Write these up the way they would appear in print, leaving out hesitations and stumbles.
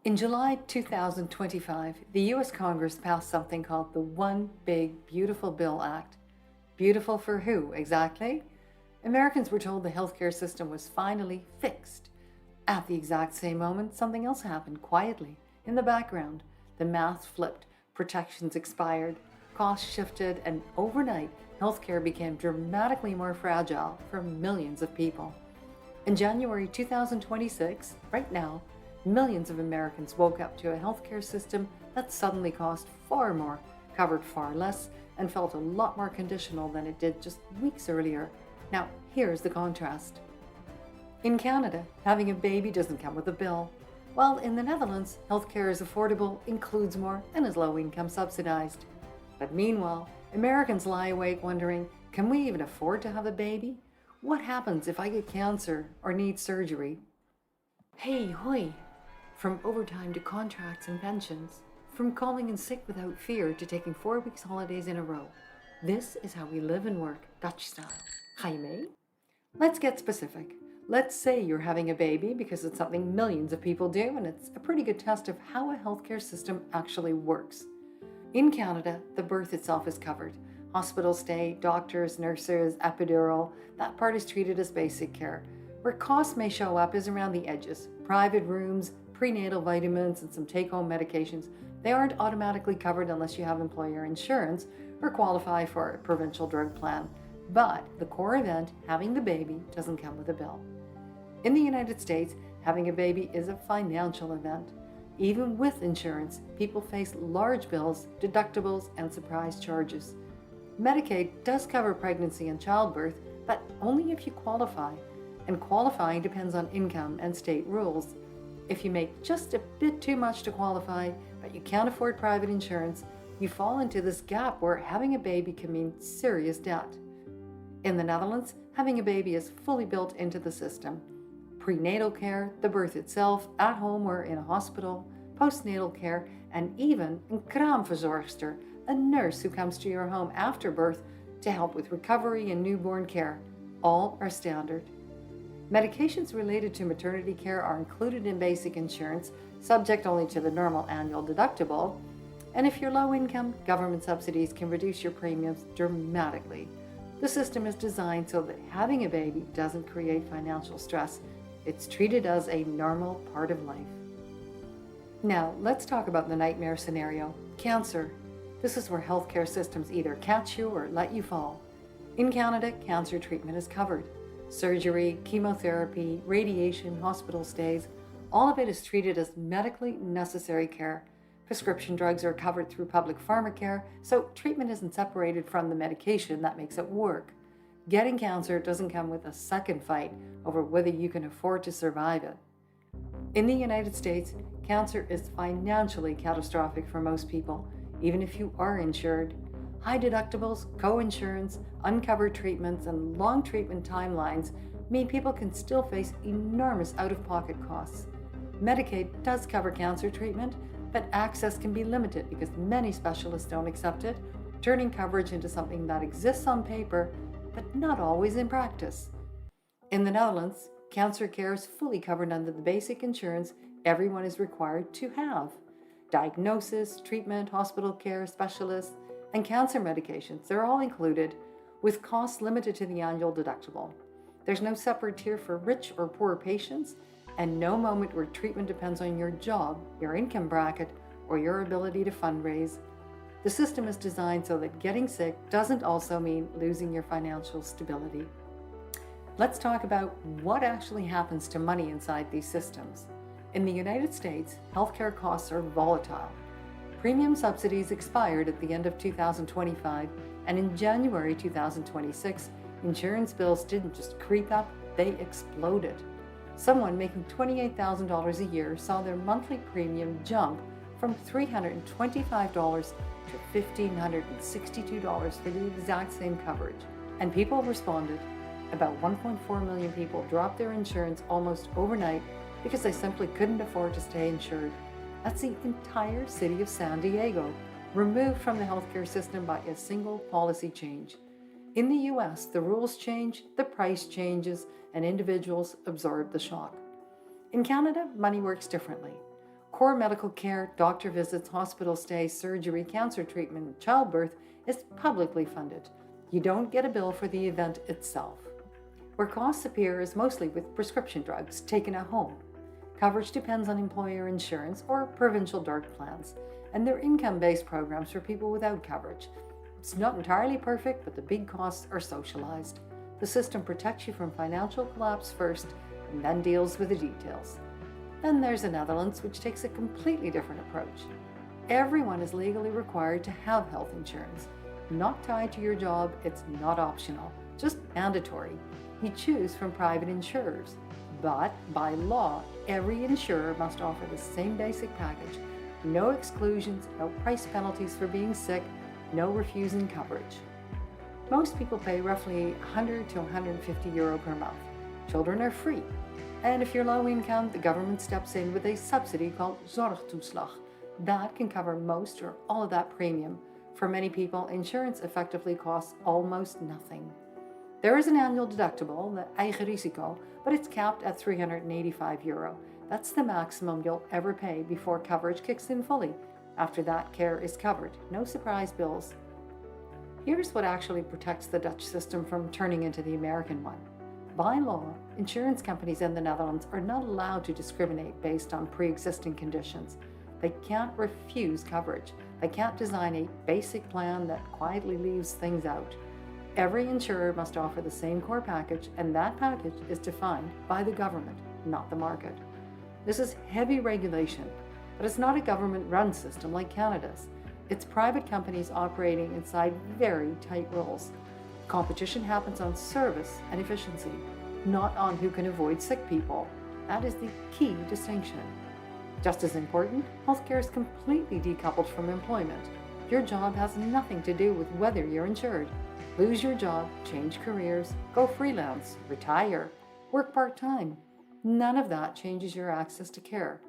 In July 2025, the US Congress passed something called the One Big Beautiful Bill Act. Beautiful for who, exactly? Americans were told the healthcare system was finally fixed. At the exact same moment, something else happened quietly, in the background. The math flipped, protections expired, costs shifted, and overnight, healthcare became dramatically more fragile for millions of people. In January 2026, right now, millions of Americans woke up to a healthcare system that suddenly cost far more, covered far less, and felt a lot more conditional than it did just weeks earlier. Now, here's the contrast. In Canada, having a baby doesn't come with a bill, while in the Netherlands, healthcare is affordable, includes more, and is low income subsidized. But meanwhile, Americans lie awake wondering, can we even afford to have a baby? What happens if I get cancer or need surgery? Hey, hoy! From overtime to contracts and pensions, from calling in sick without fear to taking 4 weeks holidays in a row. This is how we live and work, Dutch style. Jaime? Let's get specific. Let's say you're having a baby because it's something millions of people do, and it's a pretty good test of how a healthcare system actually works. In Canada, the birth itself is covered. Hospital stay, doctors, nurses, epidural, that part is treated as basic care. Where costs may show up is around the edges. Private rooms, prenatal vitamins, and some take-home medications. They aren't automatically covered unless you have employer insurance or qualify for a provincial drug plan. But the core event, having the baby, doesn't come with a bill. In the United States, having a baby is a financial event. Even with insurance, people face large bills, deductibles, and surprise charges. Medicaid does cover pregnancy and childbirth, but only if you qualify. And qualifying depends on income and state rules. If you make just a bit too much to qualify, but you can't afford private insurance, you fall into this gap where having a baby can mean serious debt. In the Netherlands, having a baby is fully built into the system. Prenatal care, the birth itself, at home or in a hospital, postnatal care, and even een kraamverzorgster, a nurse who comes to your home after birth to help with recovery and newborn care. All are standard. Medications related to maternity care are included in basic insurance, subject only to the normal annual deductible. And if you're low income, government subsidies can reduce your premiums dramatically. The system is designed so that having a baby doesn't create financial stress. It's treated as a normal part of life. Now, let's talk about the nightmare scenario, cancer. This is where healthcare systems either catch you or let you fall. In Canada, cancer treatment is covered. Surgery, chemotherapy, radiation, hospital stays, all of it is treated as medically necessary care. Prescription drugs are covered through public pharmacare, so treatment isn't separated from the medication that makes it work. Getting cancer doesn't come with a second fight over whether you can afford to survive it. In the United States, cancer is financially catastrophic for most people, even if you are insured. High deductibles, co-insurance, uncovered treatments, and long treatment timelines mean people can still face enormous out-of-pocket costs. Medicaid does cover cancer treatment, but access can be limited because many specialists don't accept it, turning coverage into something that exists on paper, but not always in practice. In the Netherlands, cancer care is fully covered under the basic insurance everyone is required to have. Diagnosis, treatment, hospital care, specialists, and cancer medications, they're all included, with costs limited to the annual deductible. There's no separate tier for rich or poor patients, and no moment where treatment depends on your job, your income bracket, or your ability to fundraise. The system is designed so that getting sick doesn't also mean losing your financial stability. Let's talk about what actually happens to money inside these systems. In the United States, healthcare costs are volatile. Premium subsidies expired at the end of 2025, and in January 2026, insurance bills didn't just creep up, they exploded. Someone making $28,000 a year saw their monthly premium jump from $325 to $1,562 for the exact same coverage. And people responded. About 1.4 million people dropped their insurance almost overnight because they simply couldn't afford to stay insured. That's the entire city of San Diego, removed from the healthcare system by a single policy change. In the US, the rules change, the price changes, and individuals absorb the shock. In Canada, money works differently. Core medical care, doctor visits, hospital stays, surgery, cancer treatment, and childbirth is publicly funded. You don't get a bill for the event itself. Where costs appear is mostly with prescription drugs taken at home. Coverage depends on employer insurance or provincial DART plans, and they're income-based programs for people without coverage. It's not entirely perfect, but the big costs are socialized. The system protects you from financial collapse first, and then deals with the details. Then there's the Netherlands, which takes a completely different approach. Everyone is legally required to have health insurance. Not tied to your job, it's not optional, just mandatory. You choose from private insurers, but by law, every insurer must offer the same basic package. No exclusions, no price penalties for being sick, no refusing coverage. Most people pay roughly 100 to 150 euro per month. Children are free. And if you're low income, the government steps in with a subsidy called zorgtoeslag. That can cover most or all of that premium. For many people, insurance effectively costs almost nothing. There is an annual deductible, the eigen risico, but it's capped at 385 euro. That's the maximum you'll ever pay before coverage kicks in fully. After that, care is covered. No surprise bills. Here's what actually protects the Dutch system from turning into the American one. By law, insurance companies in the Netherlands are not allowed to discriminate based on pre-existing conditions. They can't refuse coverage. They can't design a basic plan that quietly leaves things out. Every insurer must offer the same core package, and that package is defined by the government, not the market. This is heavy regulation, but it's not a government-run system like Canada's. It's private companies operating inside very tight rules. Competition happens on service and efficiency, not on who can avoid sick people. That is the key distinction. Just as important, healthcare is completely decoupled from employment. Your job has nothing to do with whether you're insured. Lose your job, change careers, go freelance, retire, work part-time. None of that changes your access to care.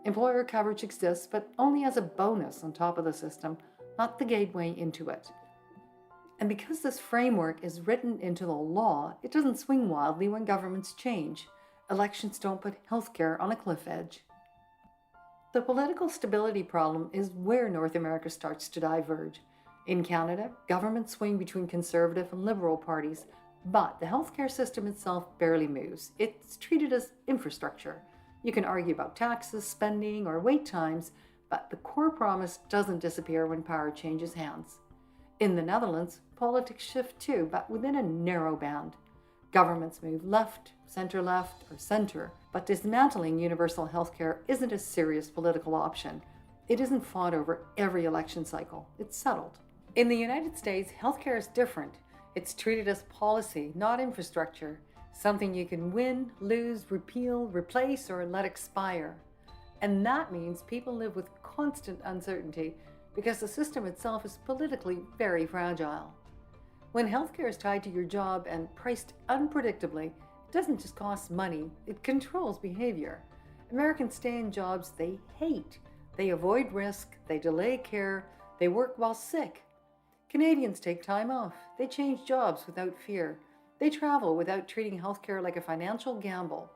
Employer coverage exists, but only as a bonus on top of the system, not the gateway into it. And because this framework is written into the law, it doesn't swing wildly when governments change. Elections don't put healthcare on a cliff edge. The political stability problem is where North America starts to diverge. In Canada, governments swing between conservative and liberal parties, but the healthcare system itself barely moves. It's treated as infrastructure. You can argue about taxes, spending, or wait times, but the core promise doesn't disappear when power changes hands. In the Netherlands, politics shift too, but within a narrow band. Governments move left, or center, but dismantling universal healthcare isn't a serious political option. It isn't fought over every election cycle. It's settled. In the United States, healthcare is different. It's treated as policy, not infrastructure, something you can win, lose, repeal, replace, or let expire. And that means people live with constant uncertainty because the system itself is politically very fragile. When healthcare is tied to your job and priced unpredictably, it doesn't just cost money, it controls behavior. Americans stay in jobs they hate. They avoid risk, they delay care, they work while sick. Canadians take time off, they change jobs without fear. They travel without treating healthcare like a financial gamble.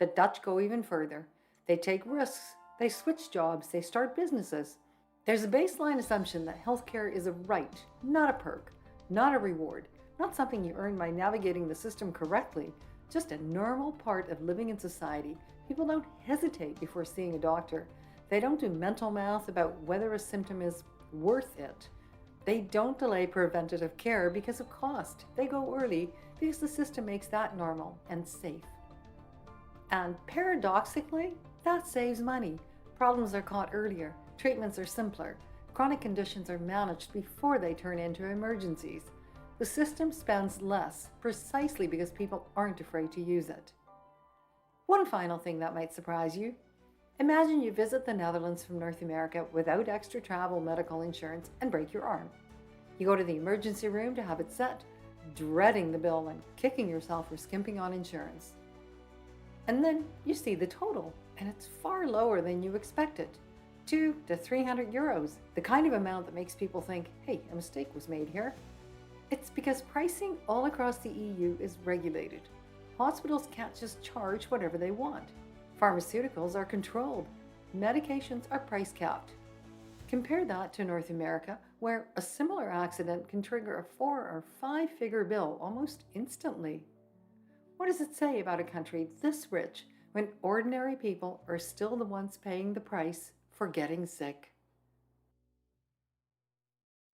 The Dutch go even further. They take risks, they switch jobs, they start businesses. There's a baseline assumption that healthcare is a right, not a perk, not a reward, not something you earn by navigating the system correctly, just a normal part of living in society. People don't hesitate before seeing a doctor. They don't do mental math about whether a symptom is worth it. They don't delay preventative care because of cost. They go early because the system makes that normal and safe. And paradoxically, that saves money. Problems are caught earlier. Treatments are simpler. Chronic conditions are managed before they turn into emergencies. The system spends less precisely because people aren't afraid to use it. One final thing that might surprise you. Imagine you visit the Netherlands from North America without extra travel medical insurance and break your arm. You go to the emergency room to have it set, dreading the bill and kicking yourself for skimping on insurance. And then you see the total, and it's far lower than you expected. 200 to 300 euros, the kind of amount that makes people think, hey, a mistake was made here. It's because pricing all across the EU is regulated. Hospitals can't just charge whatever they want. Pharmaceuticals are controlled. medications are price capped. Compare that to North America, where a similar accident can trigger a 4 or 5 figure bill almost instantly. What does it say about a country this rich when ordinary people are still the ones paying the price for getting sick?